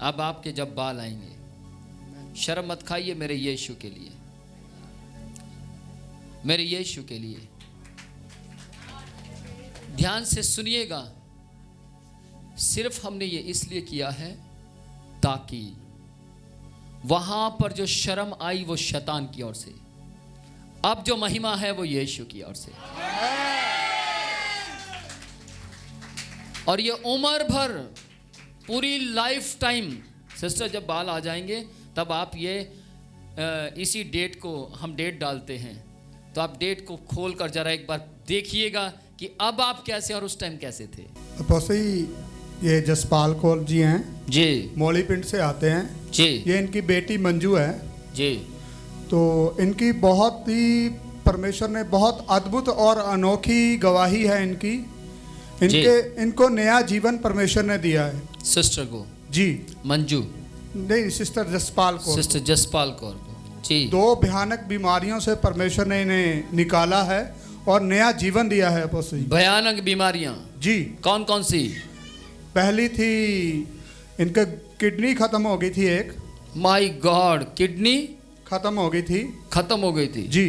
अब आपके जब बाल आएंगे, शर्म मत खाइए मेरे यीशु के लिए, मेरे यीशु के लिए। ध्यान से सुनिएगा, सिर्फ हमने ये इसलिए किया है ताकि वहां पर जो शर्म आई वो शैतान की ओर से, अब जो महिमा है वो यीशु की ओर से। और ये उम्र भर, पूरी लाइफ टाइम, सिस्टर जब बाल आ जाएंगे तब आप ये इसी डेट को हम डेट डालते हैं, तो आप डेट को खोल कर जरा एक बार देखिएगा कि अब आप कैसे और उस टाइम कैसे थे। ये जसपाल कौर जी हैं जी, मौली पिंड से आते हैं जी, ये इनकी बेटी मंजू है जी। तो इनकी बहुत ही परमेश्वर ने बहुत अद्भुत और अनोखी गवाही है इनकी। इनको नया जीवन परमेश्वर ने दिया है। सिस्टर को जी, मंजू नहीं, सिस्टर जसपाल कौर, सिस्टर जसपाल कौर को जी। 2 भयानक बीमारियों से परमेश्वर ने इन्हें निकाला है और नया जीवन दिया है। भयानक बीमारियां जी, कौन कौन सी? पहली थी इनके किडनी खत्म हो गई थी एक। माय गॉड, किडनी खत्म हो गई थी। खत्म हो गई थी जी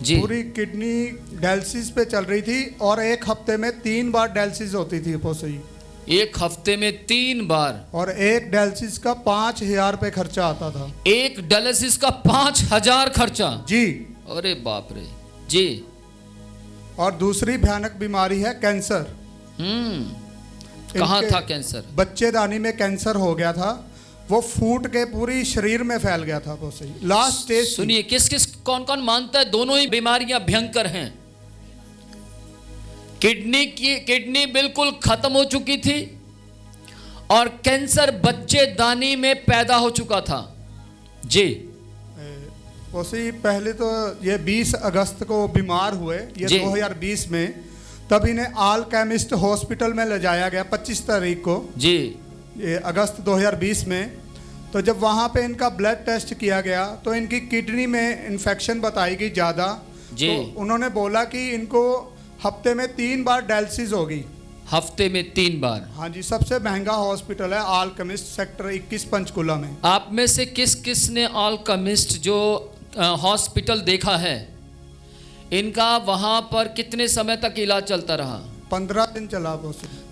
जी। पूरी किडनी डायलिसिस पे चल रही थी और एक हफ्ते में 3 बार डायलिसिस होती थी। एक हफ्ते में 3 बार, और एक डायलिसिस का 5,000 रुपये खर्चा आता था। एक डायलिसिस का 5,000 खर्चा जी, अरे बाप रे जी। और दूसरी भयानक बीमारी है कैंसर। कहाँ था कैंसर? बच्चेदानी में कैंसर हो गया था, वो फूट के पूरी शरीर में फैल गया था। वो सही लास्ट स्टेज। सुनिए, किस किस कौन कौन मानता है दोनों ही बीमारियां भयंकर हैं। किडनी बिल्कुल खत्म हो चुकी थी और कैंसर बच्चेदानी में पैदा हो चुका था जी। उसी पहले तो ये 20 अगस्त को बीमार हुए, ये 2020 में। तब इन्हें आल केमिस्ट हॉस्पिटल में ले जाया गया 25 तारीख को जी, ये अगस्त 2020 में। तो जब वहाँ पे इनका ब्लड टेस्ट किया गया तो इनकी किडनी में इन्फेक्शन बताई गई ज़्यादा। तो उन्होंने बोला कि इनको हफ्ते में 3 बार डायलिसिस होगी। हफ्ते में 3 बार? हाँ जी, सबसे महंगा हॉस्पिटल है आल केमिस्ट, सेक्टर 21 पंचकुला में। आप में से किस किस ने आल केमिस्ट जो हॉस्पिटल देखा है? इनका वहां पर कितने समय तक इलाज चलता रहा? 15 दिन चला।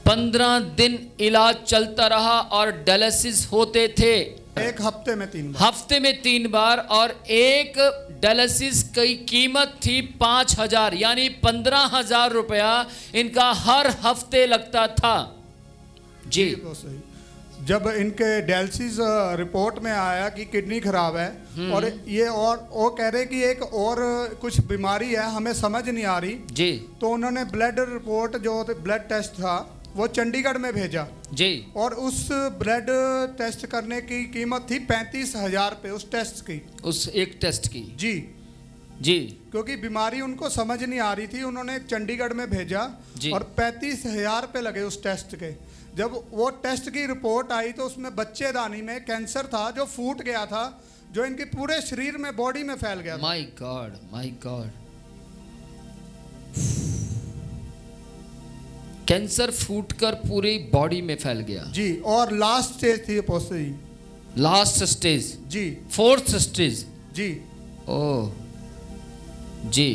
15 दिन इलाज चलता रहा और डायलिसिस होते थे एक हफ्ते में 3 बार। हफ्ते में 3 बार। और एक डायलिसिस की कीमत थी 5,000, यानी 15,000 रुपया इनका हर हफ्ते लगता था जी। जब इनके डायलिसिस रिपोर्ट में आया कि किडनी खराब है और ये और वो कह रहे कि एक और कुछ बीमारी है, हमें समझ नहीं आ रही जी। तो उन्होंने ब्लड रिपोर्ट जो ब्लड टेस्ट था वो चंडीगढ़ में भेजा जी। और उस ब्लड टेस्ट करने की कीमत थी 35,000 रुपये उस टेस्ट की, उस एक टेस्ट की जी जी। क्योंकि बीमारी उनको समझ नहीं आ रही थी, उन्होंने चंडीगढ़ में भेजा और 35,000 रुपये लगे उस टेस्ट के। जब वो टेस्ट की रिपोर्ट आई तो उसमें बच्चेदानी में कैंसर था जो फूट गया था, जो इनके पूरे शरीर में, बॉडी में फैल गया था। My God, my God. Cancer फूटकर पूरी बॉडी में फैल गया जी। और लास्ट स्टेज थी पॉसिबल, लास्ट स्टेज जी, 4th स्टेज जी। ओह जी।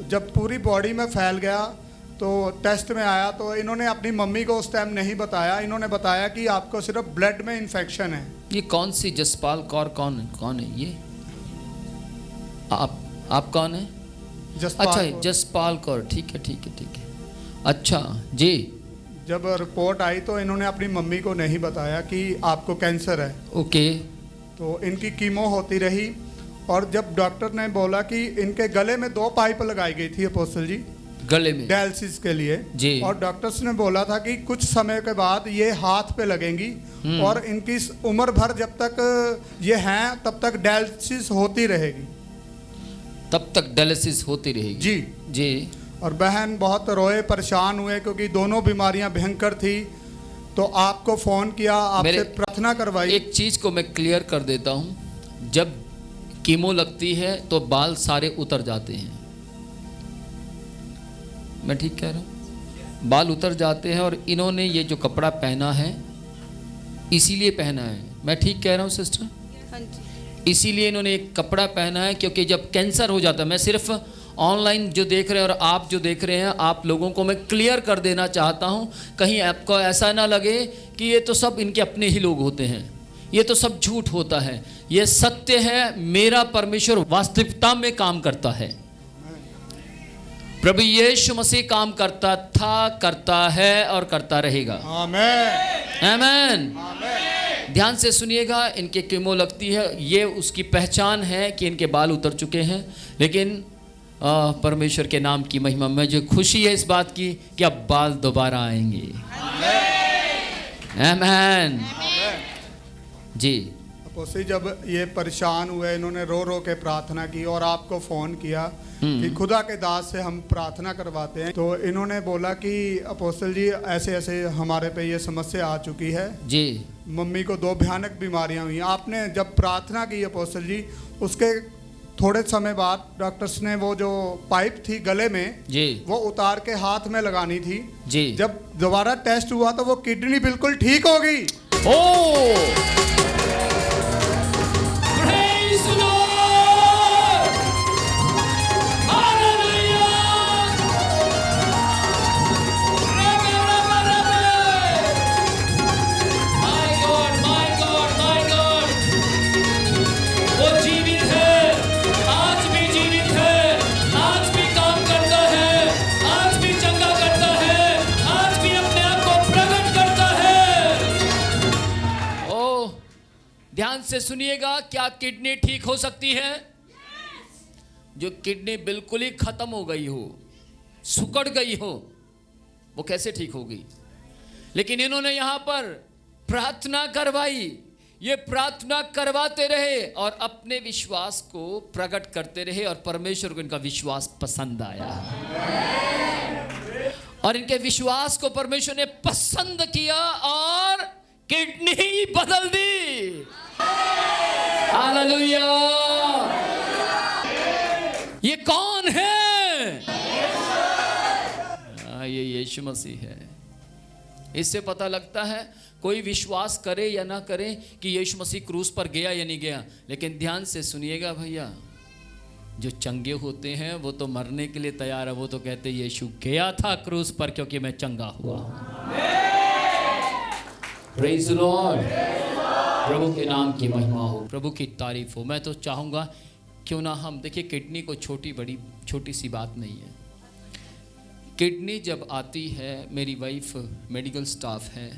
जब पूरी बॉडी में फैल गया तो टेस्ट में आया तो इन्होंने अपनी मम्मी को उस टाइम नहीं बताया। इन्होंने बताया कि आपको सिर्फ ब्लड में इन्फेक्शन है। ये कौन सी जसपाल कौर कौन है ये? आप कौन है? अच्छा, जसपाल कौर, ठीक है। अच्छा जी। जब रिपोर्ट आई तो इन्होंने अपनी मम्मी को नहीं बताया कि आपको कैंसर है। ओके। तो इनकी कीमो होती रही और जब डॉक्टर ने बोला कि इनके गले में 2 पाइप लगाई गई थी अपोस्टल जी, गले में डायलिसिस के लिए जी। और डॉक्टर्स ने बोला था कि कुछ समय के बाद ये हाथ पे लगेंगी और इनकी उम्र भर जब तक ये हैं तब तक डायलिसिस होती रहेगी, तब तक डायलिसिस होती रहेगी जी जी। और बहन बहुत रोए, परेशान हुए क्योंकि दोनों बीमारियां भयंकर थी। तो आपको फ़ोन किया, आपसे प्रार्थना करवाई। एक चीज़ को मैं क्लियर कर देता हूँ, जब कीमो लगती है तो बाल सारे उतर जाते हैं। मैं ठीक कह रहा हूँ? बाल उतर जाते हैं और इन्होंने ये जो कपड़ा पहना है इसीलिए पहना है। मैं ठीक कह रहा हूँ सिस्टर? हाँ जी। इसीलिए इन्होंने एक कपड़ा पहना है, क्योंकि जब कैंसर हो जाता है, मैं सिर्फ ऑनलाइन जो देख रहे हैं और आप जो देख रहे हैं, आप लोगों को मैं क्लियर कर देना चाहता हूँ, कहीं आपको ऐसा ना लगे कि ये तो सब इनके अपने ही लोग होते हैं, ये तो सब झूठ होता है। ये सत्य है, मेरा परमेश्वर वास्तविकता में काम करता है। प्रभु यीशु मसीह काम करता था, करता है और करता रहेगा। आमेन, आमेन। ध्यान से सुनिएगा, इनके कीमो लगती है, ये उसकी पहचान है कि इनके बाल उतर चुके हैं, लेकिन परमेश्वर के नाम की महिमा में जो खुशी है इस बात की कि अब बाल दोबारा आएंगे। आमेन जी। अपोस्टल जब ये परेशान हुए, इन्होंने रो रो के प्रार्थना की और आपको फोन किया कि खुदा के दास से हम प्रार्थना करवाते हैं, तो इन्होंने बोला कि अपोस्टल जी ऐसे ऐसे हमारे पे ये समस्या आ चुकी है जी, मम्मी को 2 भयानक बीमारियां हुई। आपने जब प्रार्थना की अपोस्टल जी, उसके थोड़े समय बाद डॉक्टर्स ने वो जो पाइप थी गले में जी, वो उतार के हाथ में लगानी थी जी। जब दोबारा टेस्ट हुआ तो वो किडनी बिल्कुल ठीक हो गई। ओ Praise the Lord! Hallelujah! Rabbe, rabbe, rabbe! My God, my God, my God! वो जीवित है, आज भी जीवित है, आज भी काम करता है, आज भी चंगा करता है, आज भी अपने आप को प्रकट करता है। ओह, ध्यान से सुनिएगा, क्या किडनी ठीक हो सकती है? जो किडनी बिल्कुल ही खत्म हो गई हो, सुकड़ गई हो, वो कैसे ठीक होगी? लेकिन इन्होंने यहां पर प्रार्थना करवाई, ये प्रार्थना करवाते रहे और अपने विश्वास को प्रकट करते रहे, और परमेश्वर को इनका विश्वास पसंद आया और इनके विश्वास को परमेश्वर ने पसंद किया और किडनी बदल दी। हालेलुया! ये कौन है? ये यीशु मसीह है। इससे पता लगता है, कोई विश्वास करे या ना करे कि यीशु मसीह क्रूस पर गया या नहीं गया, लेकिन ध्यान से सुनिएगा भैया, जो चंगे होते हैं वो तो मरने के लिए तैयार है, वो तो कहते यीशु गया था क्रूस पर क्योंकि मैं चंगा हुआ। Praise the Lord. प्रभु के नाम की महिमा हो, प्रभु की तारीफ हो। मैं तो चाहूँगा क्यों ना हम देखिए, किडनी को छोटी सी बात नहीं है। किडनी जब आती है, मेरी वाइफ मेडिकल स्टाफ है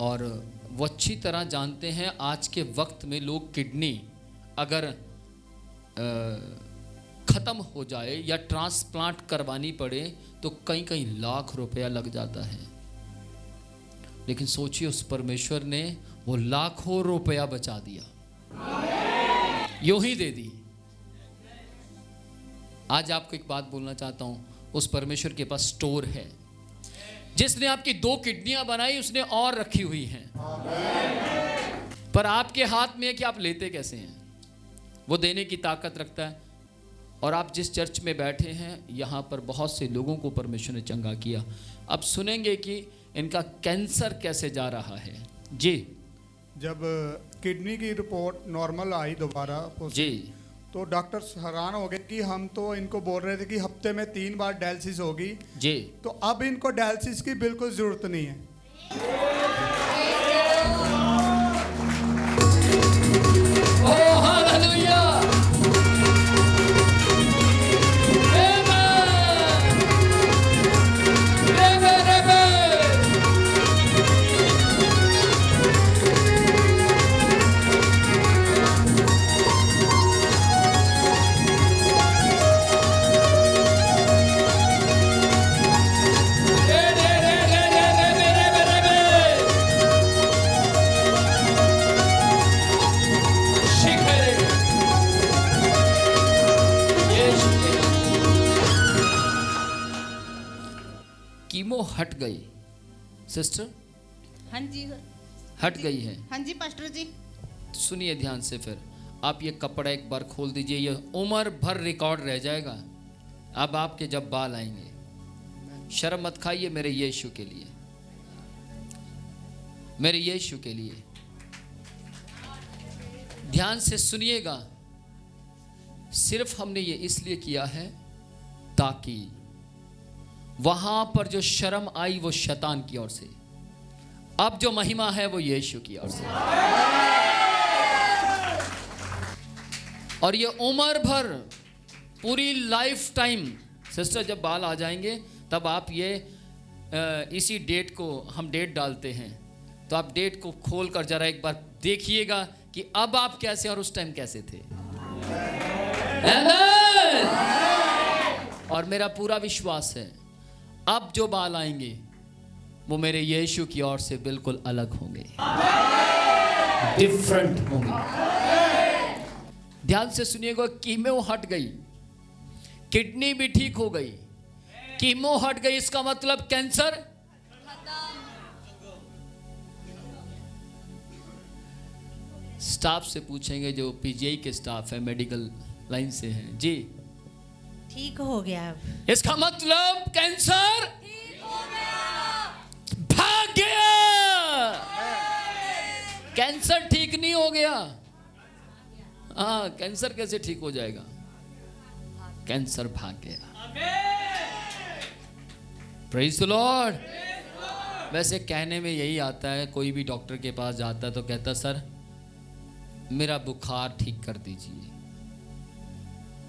और वो अच्छी तरह जानते हैं आज के वक्त में लोग किडनी अगर ख़त्म हो जाए या ट्रांसप्लांट करवानी पड़े तो कई लाख रुपया लग जाता है। लेकिन सोचिए, उस परमेश्वर ने वो लाखों रुपया बचा दिया, यूं ही दे दी। आज आपको एक बात बोलना चाहता हूं, उस परमेश्वर के पास स्टोर है। जिसने आपकी 2 किडनियां बनाई उसने और रखी हुई हैं, पर आपके हाथ में है कि आप लेते कैसे हैं। वो देने की ताकत रखता है। और आप जिस चर्च में बैठे हैं, यहाँ पर बहुत से लोगों को परमेश्वर ने चंगा किया। अब सुनेंगे कि इनका कैंसर कैसे जा रहा है। जी, जब किडनी की रिपोर्ट नॉर्मल आई दोबारा जी, तो डॉक्टर्स हैरान हो गए कि हम तो इनको बोल रहे थे कि हफ्ते में 3 बार डायलिसिस होगी जी, तो अब इनको डायलिसिस की बिल्कुल जरूरत नहीं है। ओह हालेलुया, कीमो हट गई सिस्टर? हाँ जी, हट गई है। हाँ जी पास्टर जी। सुनिए ध्यान से, फिर आप ये कपड़ा एक बार खोल दीजिए, ये उम्र भर रिकॉर्ड रह जाएगा। अब आपके जब बाल आएंगे, शर्म मत खाइए मेरे यीशु के लिए। मेरे यीशु के लिए। ध्यान से सुनिएगा, सिर्फ हमने ये इसलिए किया है ताकि वहां पर जो शर्म आई वो शैतान की ओर से, अब जो महिमा है वो यीशु की ओर से। और ये उम्र भर, पूरी लाइफ टाइम, सिस्टर जब बाल आ जाएंगे तब आप ये इसी डेट को हम डेट डालते हैं, तो आप डेट को खोल कर जरा एक बार देखिएगा कि अब आप कैसे और उस टाइम कैसे थे। और मेरा पूरा विश्वास है अब जो बाल आएंगे वो मेरे यीशु की ओर से बिल्कुल अलग होंगे, डिफरेंट होंगे। ध्यान से सुनिएगा, कीमो हट गई, किडनी भी ठीक हो गई, कीमो हट गई, इसका मतलब कैंसर स्टाफ से पूछेंगे, जो पीजीआई के स्टाफ है, मेडिकल लाइन से हैं जी, ठीक हो गया। इसका मतलब कैंसर भाग गया। कैंसर ठीक नहीं हो गया। हाँ, कैंसर कैसे ठीक हो जाएगा? कैंसर भाग गया। Praise the Lord. वैसे कहने में यही आता है, कोई भी डॉक्टर के पास जाता है तो कहता सर मेरा बुखार ठीक कर दीजिए,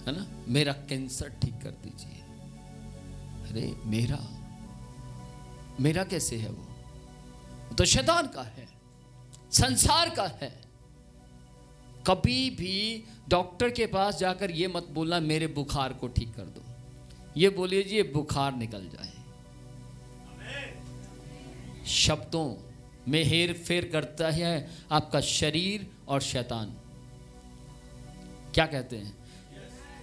है ना, मेरा कैंसर ठीक कर दीजिए। अरे मेरा कैसे है? वो तो शैतान का है, संसार का है। कभी भी डॉक्टर के पास जाकर ये मत बोलना मेरे बुखार को ठीक कर दो, ये बोलिए जी बुखार निकल जाए। शब्दों में हेर फेर करता है आपका शरीर और शैतान। क्या कहते हैं?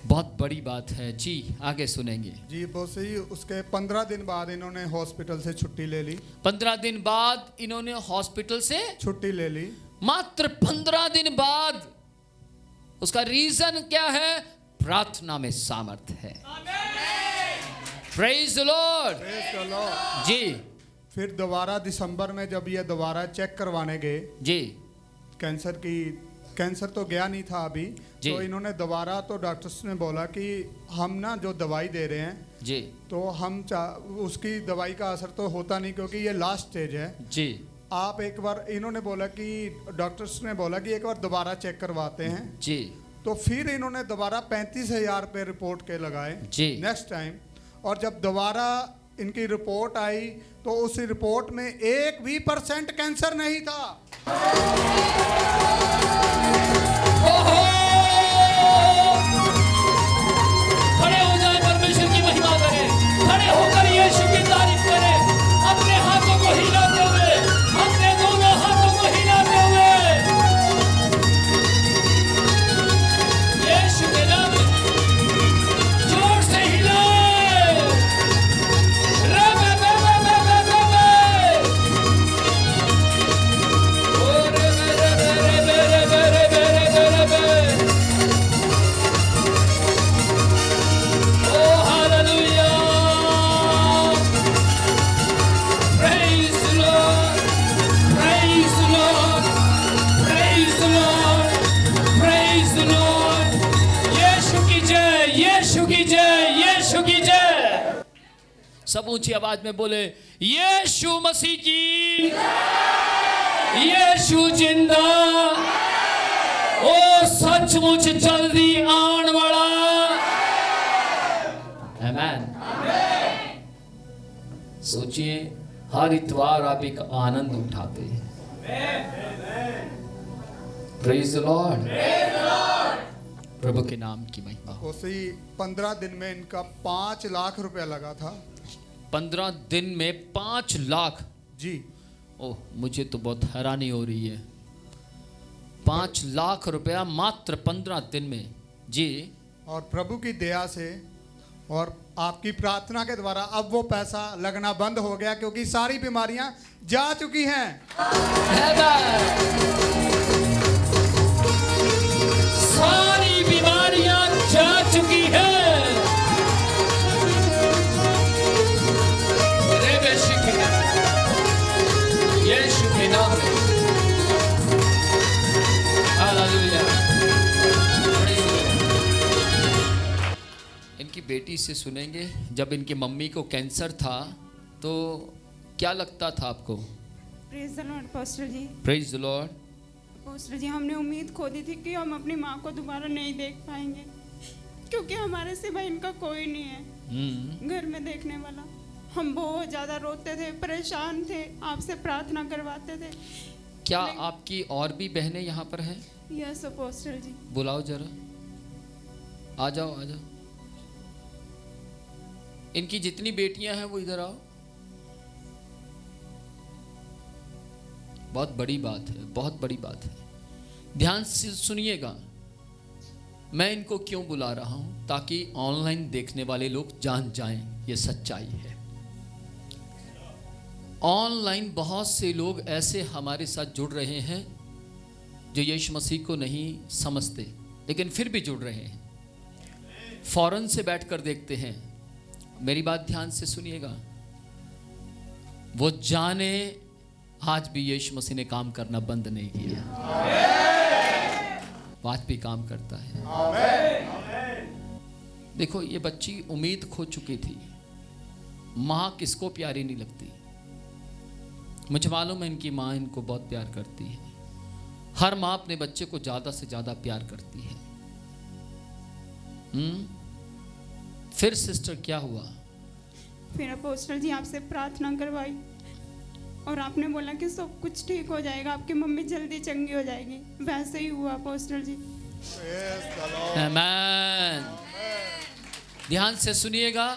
बहुत बड़ी बात है जी, आगे सुनेंगे जी। बहुत सही। उसके 15 दिन बाद इन्होंने हॉस्पिटल से छुट्टी ले ली। 15 दिन बाद इन्होंने हॉस्पिटल से छुट्टी ले ली, मात्र 15 दिन बाद। उसका रीजन क्या है? प्रार्थना में सामर्थ्य है। प्रेज़ द लॉर्ड जी। फिर दोबारा दिसंबर में जब ये दोबारा चेक करवाने गए जी, कैंसर तो गया नहीं था अभी, तो इन्होंने दोबारा, तो डॉक्टर्स ने बोला कि हम ना जो दवाई दे रहे हैं जी, तो हम उसकी दवाई का असर तो होता नहीं क्योंकि ये लास्ट स्टेज है जी। आप एक बार, इन्होंने बोला कि डॉक्टर्स ने बोला कि एक बार दोबारा चेक करवाते हैं जी। तो फिर इन्होंने दोबारा 35,000 रुपये रिपोर्ट के लगाए जी नेक्स्ट टाइम। और जब दोबारा इनकी रिपोर्ट आई तो उस रिपोर्ट में 1% कैंसर नहीं था। खड़े हो जाए, परमेश्वर की महिमा करें, खड़े होकर यीशु की तारीफ करें, अपने हाथों को हिलाते हुए, अपने दोनों हाथों को हिलाते हुए यीशु के नाम में जोर से हिलाए। रे बे बे बे बे बे बे बे। ओ रे बे रे बे रे बे रे बे रे बे रे बे। Oh, hallelujah! Praise the Lord! Praise the Lord! Praise the Lord! Praise the Lord! यीशु की जय, यीशु की जय, यीशु की जय। सब ऊंची आवाज में बोले यीशु मसीह की, यीशु जिंदा, ओ सचमुच जल्दी आने वाला। आमेन। सोचिए, हर इतवार आप एक आनंद उठाते हैं। Praise the Lord. प्रभु के नाम की महिमा हो। उसी 15 दिन में इनका 5 लाख रुपया लगा था। 15 दिन में 5 लाख जी। ओह, मुझे तो बहुत हैरानी हो रही है। 5 लाख रुपया मात्र 15 दिन में जी। और प्रभु की दया से और आपकी प्रार्थना के द्वारा अब वो पैसा लगना बंद हो गया क्योंकि सारी बीमारियां जा चुकी हैं। सारी बीमारियां जा चुकी हैं। यीशु के नाम में बारीकी से सुनेंगे। जब इनकी मम्मी को कैंसर था तो क्या लगता था आपको? Praise the lord pastor ji. Praise the lord. Pastor ji, हमने उम्मीद खो दी थी कि हम अपनी माँ को दोबारा नहीं देख पाएंगे, क्योंकि हमारे सिवा इनका कोई नहीं है घर में देखने वाला। हम बहुत ज़्यादा रोते थे, परेशान थे, आपसे प्रार्थना करवाते थे। क्या आपकी और भी बहनें यहाँ पर हैं? यस पास्टर जी। बुलाओ जरा, आ जाओ आ जाओ। इनकी जितनी बेटियां हैं वो इधर आओ। बहुत बड़ी बात है, बहुत बड़ी बात है। ध्यान से सुनिएगा। मैं इनको क्यों बुला रहा हूं? ताकि ऑनलाइन देखने वाले लोग जान जाएं ये सच्चाई है। ऑनलाइन बहुत से लोग ऐसे हमारे साथ जुड़ रहे हैं जो यीशु मसीह को नहीं समझते, लेकिन फिर भी जुड़ रहे हैं। फौरन से बैठकर देखते हैं। मेरी बात ध्यान से सुनिएगा। वो जाने आज भी यीशु मसीह ने काम करना बंद नहीं किया, आज भी काम करता है। देखो, ये बच्ची उम्मीद खो चुकी थी। माँ किसको प्यारी नहीं लगती? मुझे मालूम है इनकी माँ इनको बहुत प्यार करती है। हर माँ अपने बच्चे को ज़्यादा से ज़्यादा प्यार करती है। फिर सिस्टर क्या हुआ? फिर अपोस्टल जी आपसे प्रार्थना करवाई और आपने बोला कि सब कुछ ठीक हो जाएगा, आपकी मम्मी जल्दी चंगी हो जाएगी। वैसे ही हुआ अपोस्टल जी। आमीन। ध्यान से सुनिएगा।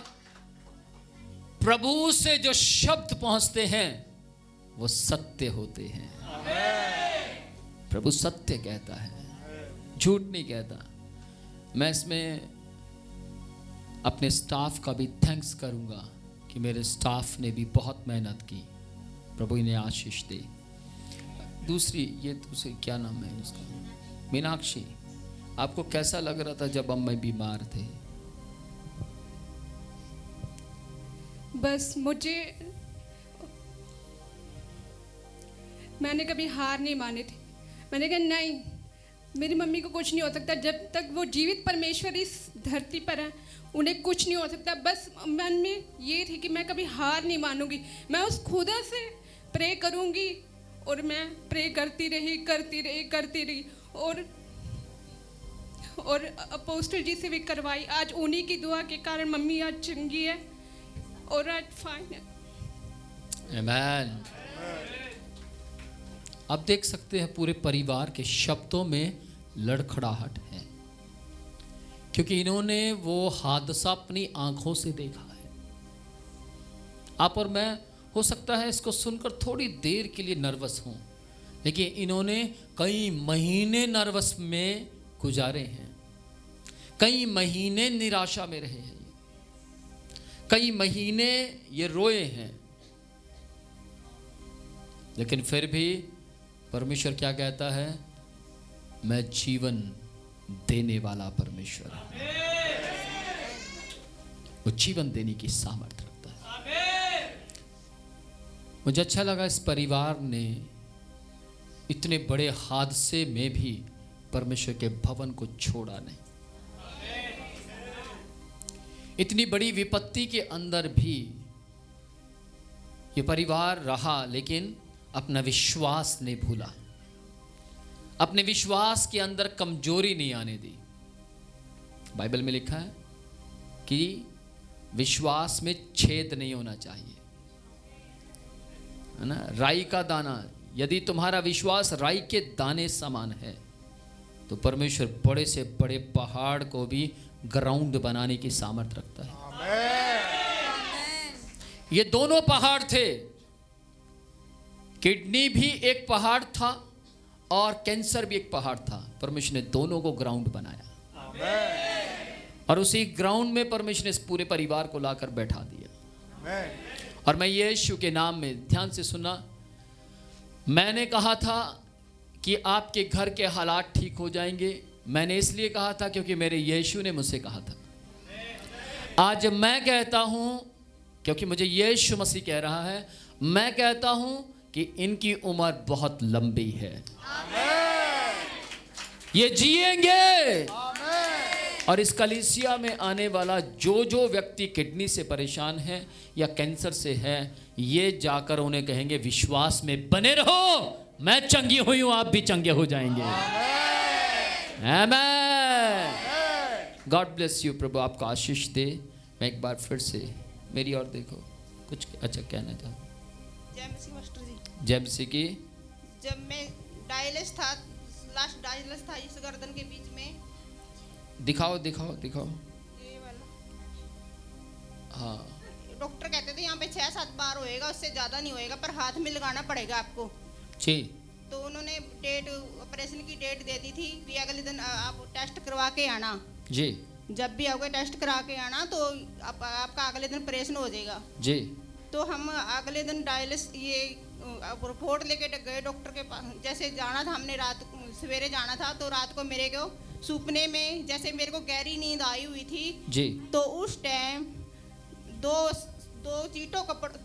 प्रभु से जो शब्द पहुंचते हैं वो सत्य होते हैं। प्रभु सत्य कहता है, झूठ नहीं कहता। मैं इसमें अपने स्टाफ का भी थैंक्स करूंगा कि मेरे स्टाफ ने भी बहुत मेहनत की। प्रभु इन्हें आशीष दे। दूसरी, ये दूसरी क्या नाम है उसका? मीनाक्षी, आपको कैसा लग रहा था जब अम्मा बीमार थे? बस मैंने कभी हार नहीं मानी थी। मैंने कहा नहीं, मेरी मम्मी को कुछ नहीं हो सकता। जब तक वो जीवित परमेश्वर इस धरती पर है, उन्हें कुछ नहीं हो सकता। बस मन में ये थी कि मैं कभी हार नहीं मानूंगी। मैं उस खुदा से प्रे करूंगी और मैं प्रे करती रही और अपोस्टल जी से भी करवाई। आज उन्हीं की दुआ के कारण मम्मी आज चंगी है और आज फाइन है। आमीन। आप देख सकते हैं पूरे परिवार के शब्दों में लड़खड़ाहट है, क्योंकि इन्होंने वो हादसा अपनी आंखों से देखा है। आप और मैं हो सकता है इसको सुनकर थोड़ी देर के लिए नर्वस हों, लेकिन इन्होंने कई महीने नर्वस में गुजारे हैं, कई महीने निराशा में रहे हैं, कई महीने ये रोए हैं। लेकिन फिर भी परमेश्वर क्या कहता है? मैं जीवन देने वाला परमेश्वर हूं। वो जीवन देने की सामर्थ्य रखता है। मुझे अच्छा लगा इस परिवार ने इतने बड़े हादसे में भी परमेश्वर के भवन को छोड़ा नहीं। इतनी बड़ी विपत्ति के अंदर भी ये परिवार रहा, लेकिन अपना विश्वास नहीं भूला। अपने विश्वास के अंदर कमजोरी नहीं आने दी। बाइबल में लिखा है कि विश्वास में छेद नहीं होना चाहिए, है ना। राई का दाना, यदि तुम्हारा विश्वास राई के दाने समान है तो परमेश्वर बड़े से बड़े पहाड़ को भी ग्राउंड बनाने की सामर्थ्य रखता है। ये दोनों पहाड़ थे। किडनी भी एक पहाड़ था और कैंसर भी एक पहाड़ था। परमेश्वर ने दोनों को ग्राउंड बनाया और उसी ग्राउंड में परमेश्वर ने इस पूरे परिवार को लाकर बैठा दिया। और मैं यीशु के नाम में, ध्यान से सुनना, मैंने कहा था कि आपके घर के हालात ठीक हो जाएंगे। मैंने इसलिए कहा था क्योंकि मेरे यीशु ने मुझसे कहा था। आज मैं कहता हूं, क्योंकि मुझे यीशु मसीह कह रहा है, मैं कहता हूं कि इनकी उम्र बहुत लंबी है। ये जिएंगे, और इस कलीसिया में आने वाला जो व्यक्ति किडनी से परेशान है या कैंसर से है, ये जाकर उन्हें कहेंगे विश्वास में बने रहो, मैं चंगी हुई हूं, आप भी चंगे हो जाएंगे। आमीन। God bless you. प्रभु आपको आशीष दे। मैं एक बार फिर से मेरी ओर देखो, कुछ अच्छा कहना चाहूँ। जय मसीह मास्टर जी। जय मसीह की। जब मैं डायलिस था, लास्ट डायलिस था इस गर्दन के बीच में। दिखाओ दिखाओ दिखाओ। ये वाला। हाँ। डॉक्टर कहते थे यहाँ पे 6-7 बार होएगा, उससे ज़्यादा नहीं होएगा, पर हाथ में लगाना पड़ेगा आपको जी। तो उन्होंने डेट, ऑपरेशन की डेट दे दी थी कि अगले दिन आप टेस्ट करवा के आना जी। जब भी आओगे टेस्ट करा के आना, तो आपका अगले दिन ऑपरेशन हो जाएगा जी। तो हम अगले दिन डायलिस ये रिपोर्ट लेके गए डॉक्टर के पास। जैसे जाना था हमने, रात सवेरे जाना था, तो रात को मेरे को सपने में जैसे मेरे को गहरी नींद आई हुई थी जी। तो उस टाइम दो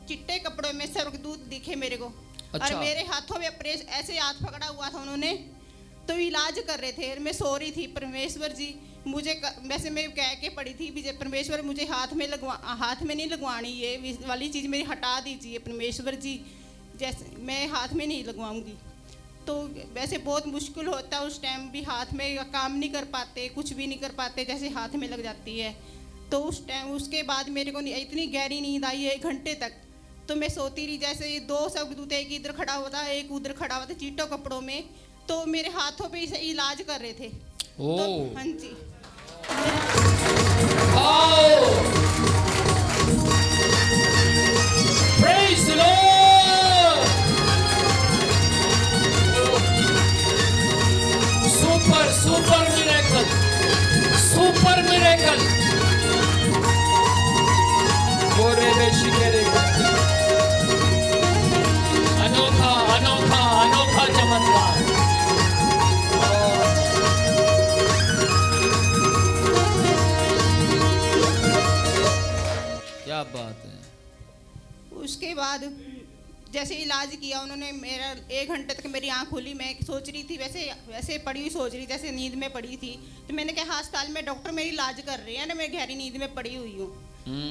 चिट्टे कपड़ों में स्वर्गदूत दिखे मेरे को। अच्छा। और मेरे हाथों में ऐसे हाथ पकड़ा हुआ था उन्होंने, तो इलाज कर रहे थे। मैं सो रही थी। परमेश्वर जी मुझे वैसे मैं कह के पड़ी थी, विजय परमेश्वर मुझे हाथ में नहीं लगवानी, ये वाली चीज़ मेरी हटा दीजिए परमेश्वर जी, जैसे मैं हाथ में नहीं लगवाऊंगी। तो वैसे बहुत मुश्किल होता है उस टाइम भी, हाथ में काम नहीं कर पाते, कुछ भी नहीं कर पाते, जैसे हाथ में लग जाती है। तो उस टाइम उसके बाद मेरे को इतनी गहरी नींद आई 1 घंटे तक। तो मैं सोती रही, जैसे 2 स्वर्गदूत, एक इधर खड़ा हुआ था, एक उधर खड़ा हुआ था चीटों कपड़ों में, तो मेरे हाथों पे इलाज कर रहे थे। तो हाँ जी। Praise the Lord. Super miracle. Super miracle. गोरे बेशी करेगा। अनोखा चमत्कार। क्या बात है। उसके बाद जैसे इलाज किया उन्होंने, मेरा 1 घंटे तक मेरी आंख खुली। मैं सोच रही थी वैसे पड़ी हुई सोच रही, जैसे नींद में पड़ी थी। तो मैंने कहा अस्पताल में डॉक्टर मेरी इलाज कर रहे हैं ना, मैं गहरी नींद में पड़ी हुई हूँ।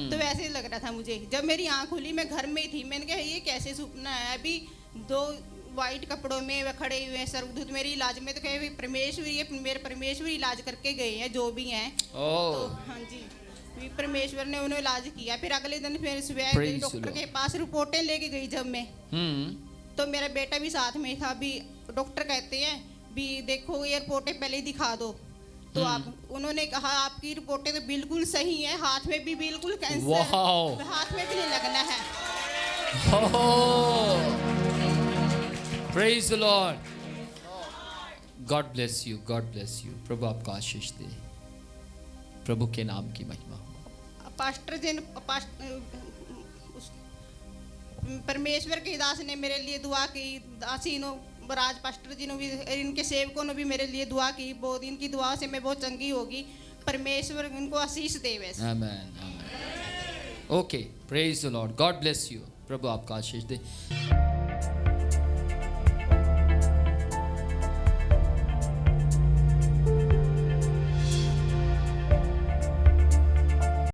तो वैसे ही लग रहा था मुझे। जब मेरी आंख खुली, मैं घर में ही थी। मैंने कहा ये कैसे सपना है। अभी 2 वाइट कपड़ों में वे खड़े हुए हैं स्वर्गदूत मेरी इलाज में। तो कहे परमेश्वर, ये मेरे परमेश्वर इलाज करके गए हैं जो भी हैं। तो हाँ जी, परमेश्वर ने उन्हें इलाज किया। फिर अगले दिन फिर सुबह डॉक्टर के पास रिपोर्टें लेके गई जब मैं, तो मेरा बेटा भी साथ में था। अभी डॉक्टर कहते हैं भी देखो ये रिपोर्टें पहले ही दिखा दो। तो उन्होंने कहा आपकी रिपोर्टें तो बिल्कुल सही है, हाथ में भी बिल्कुल कैंसर, हाथ में भी नहीं लगना है। Praise the Lord. God bless you. God bless you. प्रभु आपको आशीष दे। प्रभु के नाम की महिमा हो। पास्टर जी परमेश्वर के दास ने मेरे लिए दुआ की। दासी नो राज पास्टर जी ने भी, इनके सेवकों ने भी मेरे लिए दुआ की। बहुत इनकी दुआ से मैं बहुत चंगी होगी। परमेश्वर इनको आशीष दे। वैसे amen amen. Okay, praise the lord. God bless you. प्रभु आपका आशीष दे।